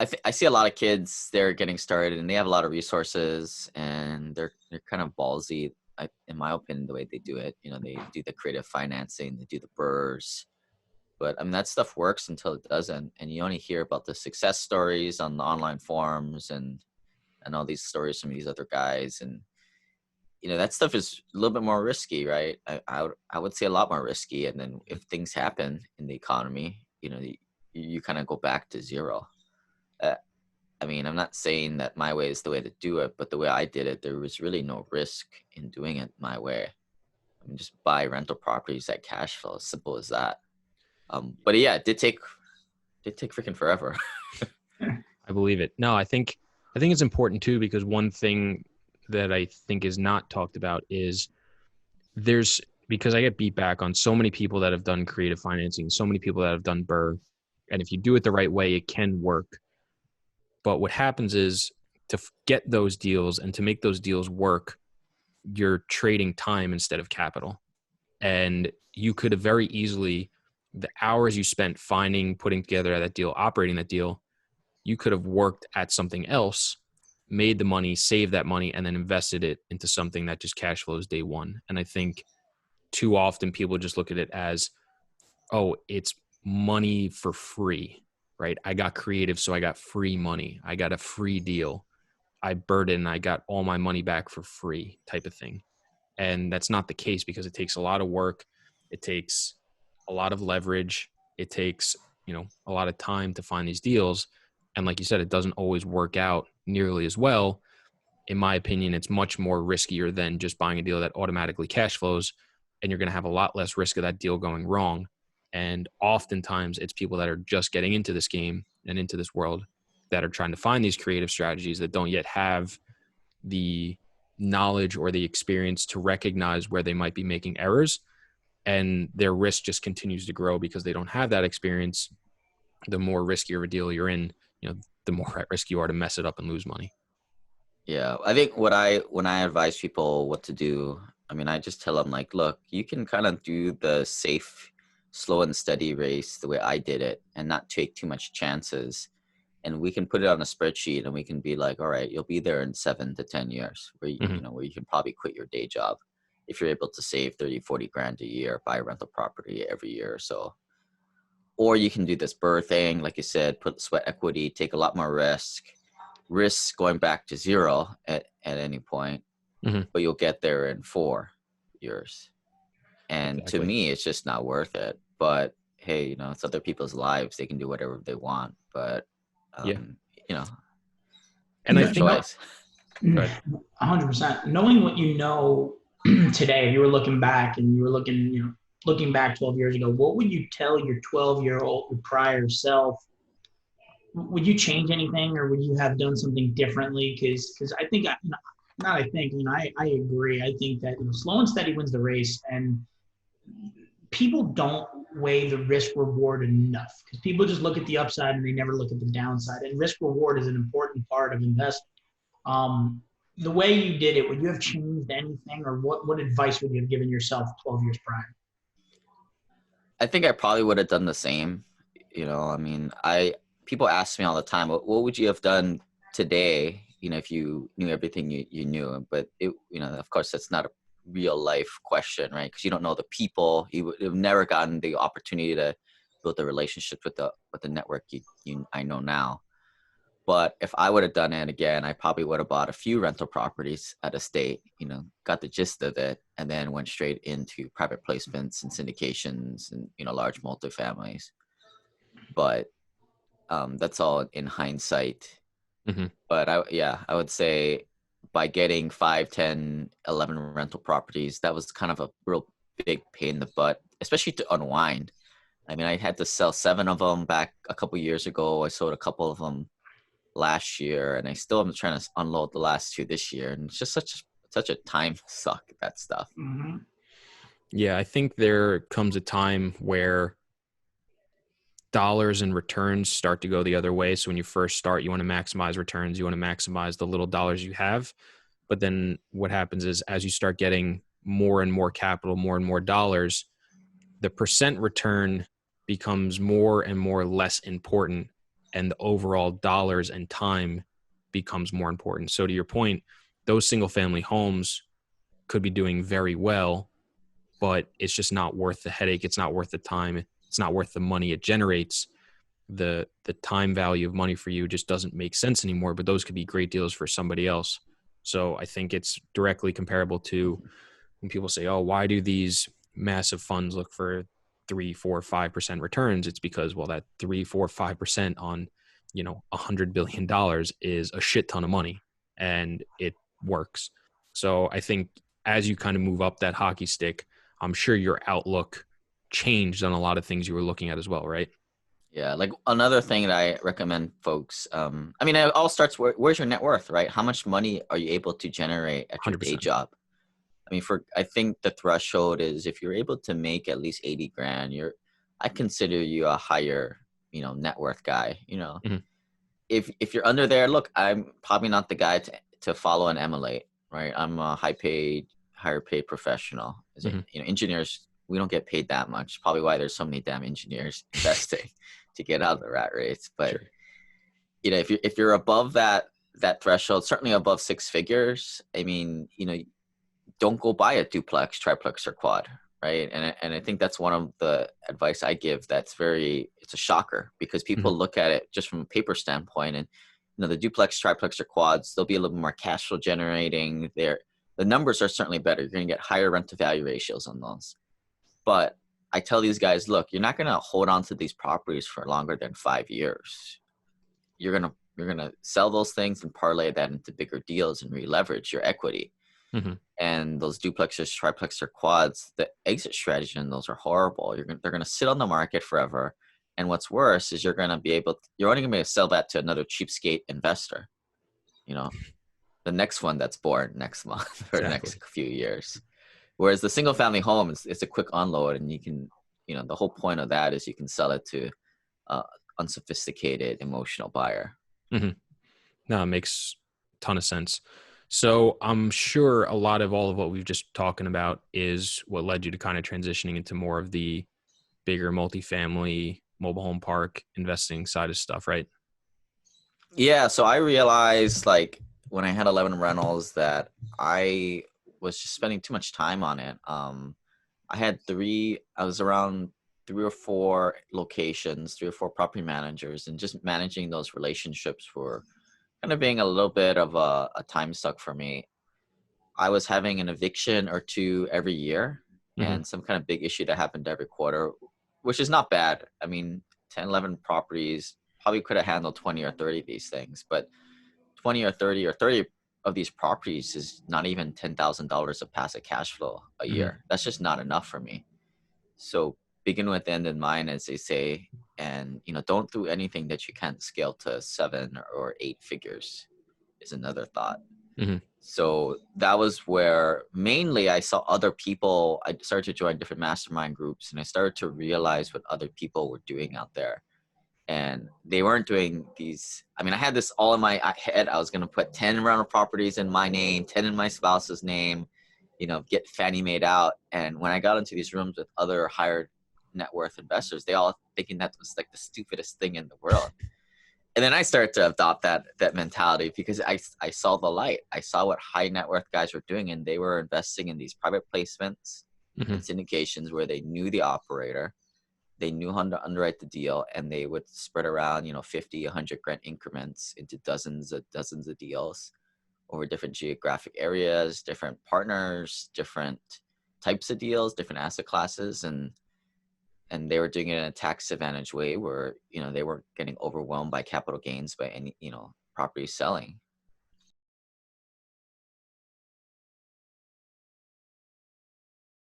I see a lot of kids, they're getting started and they have a lot of resources and they're kind of ballsy, in my opinion, the way they do it. They do the creative financing, they do the burrs. But I mean, that stuff works until it doesn't. And you only hear about the success stories on the online forums and all these stories from these other guys. And, that stuff is a little bit more risky, right? I would say a lot more risky. And then if things happen in the economy, you kind of go back to zero. Uh, I mean, I'm not saying that my way is the way to do it, but the way I did it, there was really no risk in doing it my way. I mean, just buy rental properties at cash flow, as simple as that. But yeah, it did take freaking forever. I believe it. No, I think it's important too, because one thing that I think is not talked about is because I get beat back on so many people that have done creative financing, so many people that have done burr, and if you do it the right way, it can work. But what happens is to get those deals and to make those deals work, you're trading time instead of capital. And you could have very easily, the hours you spent finding, putting together that deal, operating that deal, you could have worked at something else, made the money, saved that money, and then invested it into something that just cash flows day one. And I think too often people just look at it as, oh, it's money for free, right? I got creative, so I got free money. I got a free deal. I burdened and I got all my money back for free type of thing. And that's not the case, because it takes a lot of work. It takes a lot of leverage. It takes, a lot of time to find these deals. And like you said, it doesn't always work out nearly as well. In my opinion, it's much more riskier than just buying a deal that automatically cash flows, and you're going to have a lot less risk of that deal going wrong. And oftentimes it's people that are just getting into this game and into this world that are trying to find these creative strategies that don't yet have the knowledge or the experience to recognize where they might be making errors, and their risk just continues to grow because they don't have that experience. The more riskier of a deal you're in, the more at risk you are to mess it up and lose money. Yeah, I think when I advise people what to do, I mean, I just tell them, like, look, you can kind of do the safe, slow and steady race the way I did it and not take too much chances. And we can put it on a spreadsheet and we can be like, all right, you'll be there in 7 to 10 years where where you can probably quit your day job if you're able to save 30, 40 grand a year, buy a rental property every year or so. Or you can do this burr thing, like you said, put sweat equity, take a lot more risk going back to zero at any point, but you'll get there in 4 years. And to me, it's just not worth it. But hey, it's other people's lives. They can do whatever they want. But, And I think choice. 100%. Knowing what you know today, if you were looking back and you were looking back 12 years ago, what would you tell your 12-year-old prior self? Would you change anything, or would you have done something differently? Because I think, I agree. I think that slow and steady wins the race, and people don't weigh the risk reward enough, because people just look at the upside and they never look at the downside. And risk reward is an important part of investing. The way you did it, would you have changed anything, or what advice would you have given yourself 12 years prior? I think I probably would have done the same. I mean, people ask me all the time, what would you have done today, if you knew everything you knew? But of course, that's not a real life question, right? Because you don't know the people. You would have never gotten the opportunity to build a relationship with the network I know now. But if I would have done it again, I probably would have bought a few rental properties at a state, got the gist of it, and then went straight into private placements and syndications and, large multifamilies. But that's all in hindsight. But I would say by getting 5, 10, 11 rental properties, that was kind of a real big pain in the butt, especially to unwind. I mean, I had to sell 7 of them back a couple years ago. I sold a couple of them last year, and I still am trying to unload the last 2 this year. And it's just such a time suck, that stuff. Yeah, I think there comes a time where dollars and returns start to go the other way. So when you first start, you want to maximize returns. You want to maximize the little dollars you have. But then what happens is, as you start getting more and more capital, more and more dollars, the percent return becomes more and more less important and the overall dollars and time becomes more important. So to your point, those single family homes could be doing very well, but it's just not worth the headache. It's not worth the time. It's not worth the money it generates. The time value of money for you just doesn't make sense anymore, but those could be great deals for somebody else. So I think it's directly comparable to when people say, oh, why do these massive funds look for 3, 4, 5% returns? It's because, well, that 3, 4, 5% on, $100 billion is a shit ton of money, and it works. So I think as you kind of move up that hockey stick, I'm sure your outlook changed on a lot of things you were looking at as well, right? Yeah, like another thing that I recommend folks, I mean, it all starts where's your net worth, right? How much money are you able to generate at your day 100%. job? I mean, I think the threshold is if you're able to make at least 80 grand, I consider you a higher, net worth guy. Mhm. If you're under there, look, I'm probably not the guy to follow and emulate, right? I'm a higher paid professional. Mhm. Engineers, we don't get paid that much. Probably why there's so many damn engineers investing to get out of the rat race. But Sure. if you're above that threshold, certainly above six figures, I mean, don't go buy a duplex, triplex, or quad, right? And I think that's one of the advice I give. It's a shocker because people Mhm. look at it just from a paper standpoint, and the duplex, triplex, or quads, they'll be a little more cash flow generating. The numbers are certainly better. You're going to get higher rent to value ratios on those. But I tell these guys, look, you're not going to hold on to these properties for longer than 5 years. You're gonna sell those things and parlay that into bigger deals and re-leverage your equity. Mhm. And those duplexes, triplexes, or quads, the exit strategy in those are horrible. They're gonna sit on the market forever. And what's worse is you're only gonna be able to sell that to another cheapskate investor. You know, the next one that's born next month or Exactly. next few years. Whereas the single family home it's a quick unload, and you can, the whole point of that is you can sell it to uh, unsophisticated emotional buyer. Mhm. No, it makes a ton of sense. So I'm sure a lot of all of what we've just talking about is what led you to kind of transitioning into more of the bigger multifamily mobile home park investing side of stuff, right? Yeah, so I realized like when I had 11 rentals that I was just spending too much time on it. I was around 3 or 4 locations, 3 or 4 property managers, and just managing those relationships were kind of being a little bit of a time suck for me. I was having an eviction or two every year Hmm. and some kind of big issue that happened every quarter, which is not bad. I mean, 10, 11 properties probably could have handled 20 or 30 of these things, but 20 or 30 of these properties is not even $10,000 of passive cash flow a Hmm. year. That's just not enough for me. So begin with the end in mind, as they say, and don't do anything that you can't scale to 7 or 8 figures is another thought. Hmm. So that was where mainly I saw other people. I started to join different mastermind groups, and I started to realize what other people were doing out there. And they weren't doing these. I mean, I had this all in my head. I was going to put 10 rental properties in my name, 10 in my spouse's name, get Fannie Mae'd out. And when I got into these rooms with other higher net worth investors, they all thinking that was like the stupidest thing in the world. And then I started to adopt that mentality because I saw the light. I saw what high net worth guys were doing, and they were investing in these private placements Hmm. and syndications where they knew the operator, they knew how to underwrite the deal, and they would spread around 50, 100 grand increments into dozens of deals over different geographic areas, different partners, different types of deals, different asset classes, and they were doing it in a tax advantage way where they weren't getting overwhelmed by capital gains by any property selling.